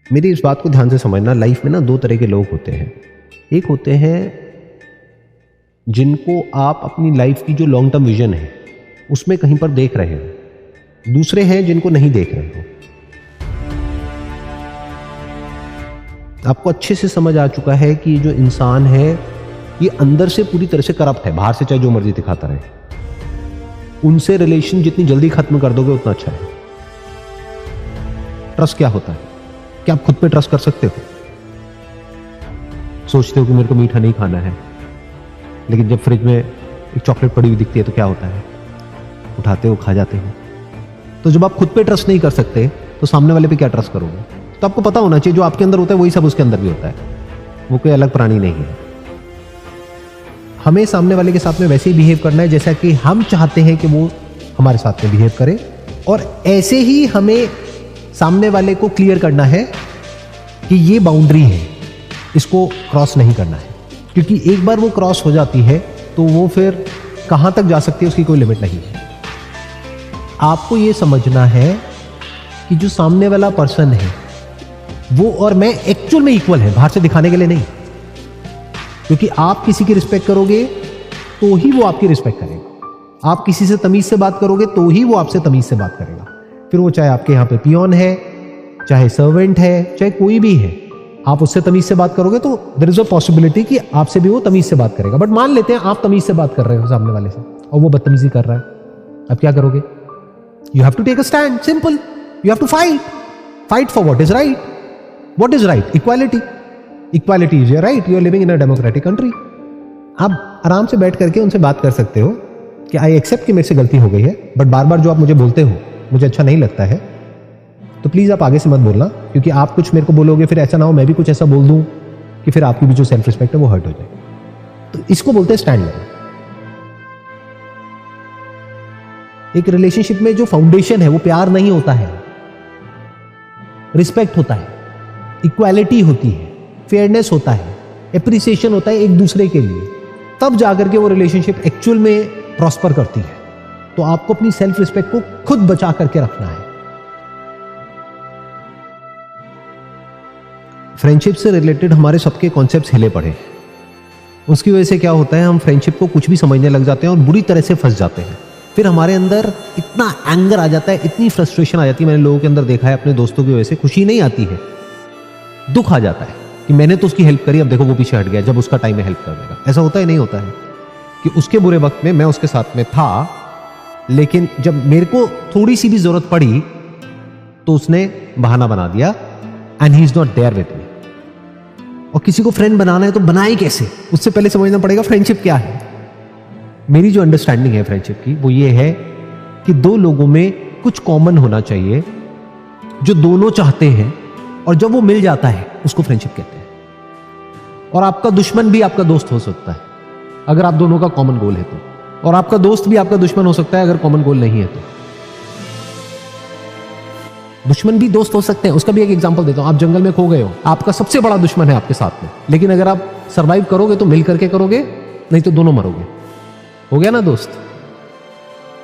मेरी इस बात को ध्यान से समझना, लाइफ में ना दो तरह के लोग होते हैं। एक होते हैं जिनको आप अपनी लाइफ की जो लॉन्ग टर्म विजन है उसमें कहीं पर देख रहे हो, दूसरे हैं जिनको नहीं देख रहे हो। आपको अच्छे से समझ आ चुका है कि जो इंसान है ये अंदर से पूरी तरह से करप्ट है, बाहर से चाहे जो मर्जी दिखाता रहे। उनसे रिलेशन जितनी जल्दी खत्म कर दोगे उतना अच्छा है। ट्रस्ट क्या होता है? क्या आप खुद पे ट्रस्ट कर सकते हो? सोचते हो कि मेरे को मीठा नहीं खाना है, लेकिन जब फ्रिज में एक चॉकलेट पड़ी हुई दिखती है तो क्या होता है? उठाते हो, खा जाते हो। तो जब आप खुद पे ट्रस्ट नहीं कर सकते तो सामने वाले पे क्या ट्रस्ट करोगे? तो आपको पता होना चाहिए जो आपके अंदर होता है वही सब उसके अंदर भी होता है, वो कोई अलग प्राणी नहीं है। हमें सामने वाले के साथ में वैसे ही बिहेव करना है जैसा कि हम चाहते हैं कि वो हमारे साथ में बिहेव करे, और ऐसे ही हमें सामने वाले को क्लियर करना है कि ये बाउंड्री है, इसको क्रॉस नहीं करना है। क्योंकि एक बार वो क्रॉस हो जाती है तो वो फिर कहां तक जा सकती है उसकी कोई लिमिट नहीं है। आपको ये समझना है कि जो सामने वाला पर्सन है वो और मैं एक्चुअल में इक्वल है, बाहर से दिखाने के लिए नहीं। क्योंकि आप किसी की रिस्पेक्ट करोगे तो ही वो आपकी रिस्पेक्ट करेगा। आप किसी से तमीज से बात करोगे तो ही वो आपसे तमीज से बात करेगा। फिर वो चाहे आपके यहां पे पियोन है, चाहे सर्वेंट है, चाहे कोई भी है, आप उससे तमीज से बात करोगे तो देयर इज अ पॉसिबिलिटी कि आपसे भी वो तमीज से बात करेगा। बट मान लेते हैं आप तमीज से बात कर रहे हो सामने वाले से और वो बदतमीजी कर रहा है, अब क्या करोगे? You have to take a stand, simple. You have to fight for what is right. What is right? Equality. Equality is your right. You are living in a democratic country. आप आराम से बैठ करके उनसे बात कर सकते हो कि आई एक्सेप्ट कि मेरे से गलती हो गई है, बट बार बार जो आप मुझे बोलते हो मुझे अच्छा नहीं लगता है, तो प्लीज आप आगे से मत बोलना। क्योंकि आप कुछ मेरे को बोलोगे फिर ऐसा ना हो मैं भी कुछ ऐसा बोल दूं कि फिर आपकी भी जो सेल्फ रिस्पेक्ट है वो हर्ट हो जाए। तो इसको बोलते हैं स्टैंड लेना। एक रिलेशनशिप में जो फाउंडेशन है वो प्यार नहीं होता है, रिस्पेक्ट होता है, इक्वालिटी होती है, फेयरनेस होता है, एप्रिसिएशन होता है एक दूसरे के लिए। तब जाकर के वो रिलेशनशिप एक्चुअल में प्रॉस्पर करती है। तो आपको अपनी सेल्फ रिस्पेक्ट को खुद बचा करके रखना है। फ्रेंडशिप से रिलेटेड हमारे सबके कॉन्सेप्ट्स हिले पड़े। उसकी वजह से क्या होता है, हम फ्रेंडशिप को कुछ भी समझने लग जाते हैं और बुरी तरह से फंस जाते हैं। फिर हमारे अंदर इतना एंगर आ जाता है, इतनी फ्रस्ट्रेशन आ जाती है। मैंने लोगों के अंदर देखा है, अपने दोस्तों की वजह से खुशी नहीं आती है, दुख आ जाता है कि मैंने तो उसकी हेल्प करी, अब देखो वो पीछे हट गया। जब उसका टाइम है हेल्प करने का, ऐसा होता ही नहीं होता है कि उसके बुरे वक्त में मैं उसके साथ में था, लेकिन जब मेरे को थोड़ी सी भी जरूरत पड़ी तो उसने बहाना बना दिया and he is not there with me. और किसी को फ्रेंड बनाना है तो बनाए कैसे, उससे पहले समझना पड़ेगा फ्रेंडशिप क्या है। मेरी जो अंडरस्टैंडिंग है फ्रेंडशिप की वो ये है कि दो लोगों में कुछ कॉमन होना चाहिए जो दोनों चाहते हैं, और जब वो मिल जाता है उसको फ्रेंडशिप कहते हैं। और आपका दुश्मन भी आपका दोस्त हो सकता है अगर आप दोनों का कॉमन गोल है तो, और आपका दोस्त भी आपका दुश्मन हो सकता है अगर कॉमन गोल नहीं है तो। दुश्मन भी दोस्त हो सकते हैं। उसका भी एक एग्जांपल देता हूं। आप जंगल में खो गए हो, आपका सबसे बड़ा दुश्मन है आपके साथ में, लेकिन अगर आप सरवाइव करोगे तो मिल करके करोगे, नहीं तो दोनों मरोगे। हो गया ना दोस्त?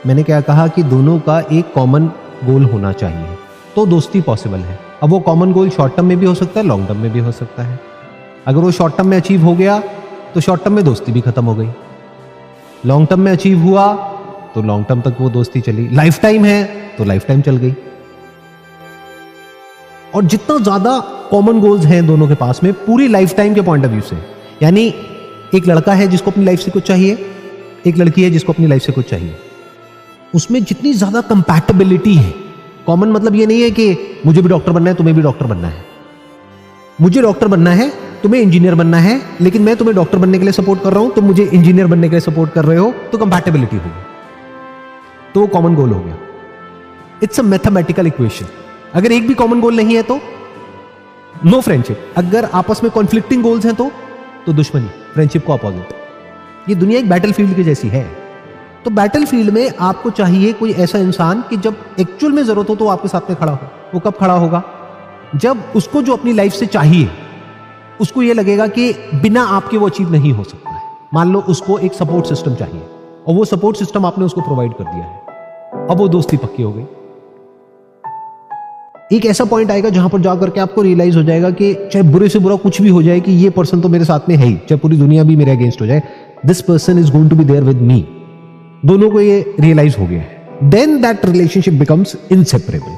मैंने क्या कहा कि दोनों का एक कॉमन गोल होना चाहिए तो दोस्ती पॉसिबल है। अब वो कॉमन गोल शॉर्ट टर्म में भी हो सकता है, लॉन्ग टर्म में भी हो सकता है। अगर वो शॉर्ट टर्म में अचीव हो गया तो शॉर्ट टर्म में दोस्ती भी खत्म हो गई। लॉन्ग टर्म में अचीव हुआ तो लॉन्ग टर्म तक वो दोस्ती चली। लाइफ टाइम है तो लाइफ टाइम चल गई। और जितना ज्यादा कॉमन गोल्स हैं दोनों के पास में पूरी लाइफ टाइम के पॉइंट ऑफ व्यू से, यानी एक लड़का है जिसको अपनी लाइफ से कुछ चाहिए, एक लड़की है जिसको अपनी लाइफ से कुछ चाहिए, उसमें जितनी ज्यादा कंपैटिबिलिटी है। कॉमन मतलब ये नहीं है कि मुझे भी डॉक्टर बनना है, तुम्हें भी डॉक्टर बनना है, मुझे डॉक्टर बनना है, तुम्हें इंजीनियर बनना है, लेकिन मैं तुम्हें डॉक्टर बनने के लिए सपोर्ट कर रहा हूं, तुम मुझे इंजीनियर बनने के लिए सपोर्ट कर रहे हो, तो कंपैटिबिलिटी होगी, तो वो कॉमन गोल हो गया। It's a mathematical equation. अगर एक भी कॉमन गोल नहीं है तो नो फ्रेंडशिप। अगर आपस में कॉन्फ्लिक्टिंग गोल्स हैं तो दुश्मनी, फ्रेंडशिप को अपोजिट। ये दुनिया एक बैटलफील्ड की जैसी है। तो बैटलफील्ड में आपको चाहिए कोई ऐसा इंसान कि जब एक्चुअल में जरूरत हो तो आपके साथ में खड़ा हो। वो कब खड़ा होगा? जब उसको जो अपनी लाइफ से चाहिए उसको ये लगेगा कि बिना आपके वो अचीव नहीं हो सकता है। मान लो उसको एक सपोर्ट सिस्टम चाहिए और वो सपोर्ट सिस्टम आपने उसको प्रोवाइड कर दिया है, अब वो दोस्ती पक्की हो गई। एक ऐसा पॉइंट आएगा जहां पर जाकर के आपको रियलाइज हो जाएगा कि चाहे बुरे से बुरा कुछ भी हो जाए, कि ये पर्सन तो मेरे साथ में है ही, चाहे पूरी दुनिया भी मेरे अगेंस्ट हो जाए, this person is going to be there with me. दोनों को ये रियलाइज हो गया है। Then that relationship becomes inseparable.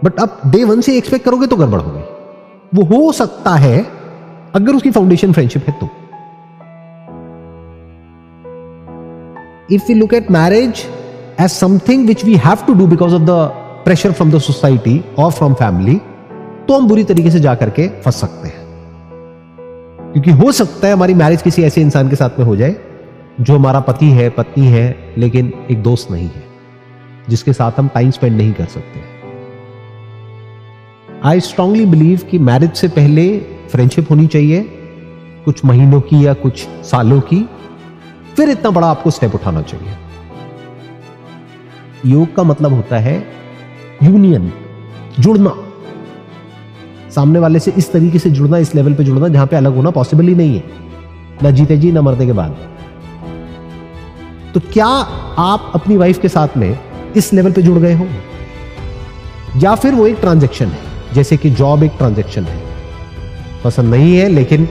But अब डे वन से एक्सपेक्ट करोगे तो गड़बड़ हो गई। वो हो सकता है अगर उसकी फाउंडेशन फ्रेंडशिप है तो। If we look at marriage as something which we have to do because of the pressure from the society और फ्रॉम फैमिली, तो हम बुरी तरीके से जाकर के फंस सकते हैं। क्योंकि हो सकता है हमारी मैरिज किसी ऐसे इंसान के साथ में हो जाए जो हमारा पति है, पत्नी है, लेकिन एक दोस्त नहीं है, जिसके साथ हम टाइम स्पेंड नहीं कर सकते। आई स्ट्रांगली बिलीव कि मैरिज से पहले फ्रेंडशिप होनी चाहिए, कुछ महीनों की या कुछ सालों की, फिर इतना बड़ा आपको स्टेप उठाना चाहिए। योग का मतलब होता है यूनियन, जुड़ना, सामने वाले से इस तरीके से जुड़ना, इस लेवल पे जुड़ना जहां पे अलग होना पॉसिबल ही नहीं है, ना जीते जी ना मरने के बाद। तो क्या आप अपनी वाइफ के साथ में इस लेवल पे जुड़ गए हो, या फिर वो एक ट्रांजैक्शन है, जैसे कि जॉब एक ट्रांजैक्शन है, पसंद नहीं है लेकिन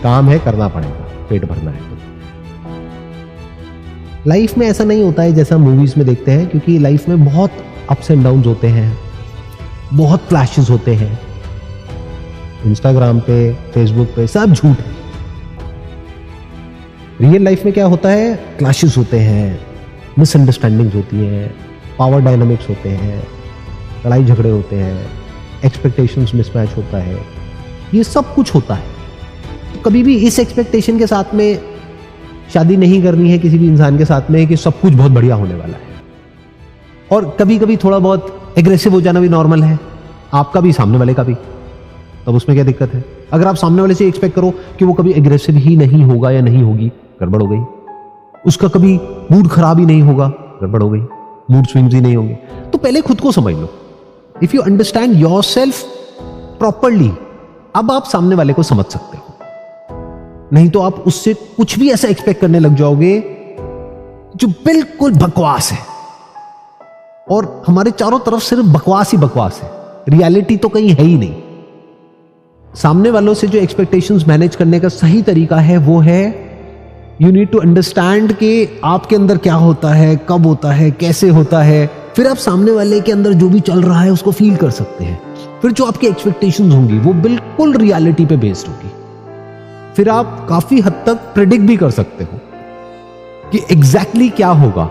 काम है, करना पड़ेगा, पेट भरना है। तो लाइफ में ऐसा नहीं होता है जैसा मूवीज में देखते हैं, क्योंकि लाइफ में बहुत अप्स एंड डाउन्स होते हैं, बहुत क्लैशेस होते हैं। इंस्टाग्राम पे, फेसबुक पे सब झूठ है। रियल लाइफ में क्या होता है, क्लैशेस होते हैं, मिसअंडरस्टैंडिंग्स होती हैं, पावर डायनामिक्स होते हैं, लड़ाई झगड़े होते हैं, एक्सपेक्टेशंस मिसमैच होता है, ये सब कुछ होता है। तो कभी भी इस एक्सपेक्टेशन के साथ में शादी नहीं करनी है किसी भी इंसान के साथ में कि सब कुछ बहुत बढ़िया होने वाला है। और कभी कभी थोड़ा बहुत एग्रेसिव हो जाना भी नॉर्मल है, आपका भी, सामने वाले का भी। तब उसमें क्या दिक्कत है? अगर आप सामने वाले से एक्सपेक्ट करो कि वो कभी एग्रेसिव ही नहीं होगा या नहीं होगी, गड़बड़ हो गई। उसका कभी मूड खराब ही नहीं होगा, गड़बड़ हो गई, मूड स्विंग्स ही नहीं होंगे। तो पहले खुद को समझ लो। If you understand yourself properly, अब आप सामने वाले को समझ सकते हो। नहीं तो आप उससे कुछ भी ऐसा एक्सपेक्ट करने लग जाओगे जो बिल्कुल बकवास है, और हमारे चारों तरफ सिर्फ बकवास ही बकवास है, रियलिटी तो कहीं है ही नहीं। सामने वालों से जो एक्सपेक्टेशंस मैनेज करने का सही तरीका है वो है, यू नीड टू अंडरस्टैंड कि आपके अंदर क्या होता है, कब होता है, कैसे होता है। फिर आप सामने वाले के अंदर जो भी चल रहा है उसको फील कर सकते हैं। फिर जो आपकी एक्सपेक्टेशंस होंगी वो बिल्कुल रियलिटी पे बेस्ड होगी। फिर आप काफी हद तक प्रेडिक्ट भी कर सकते हो कि एग्जैक्टली क्या होगा।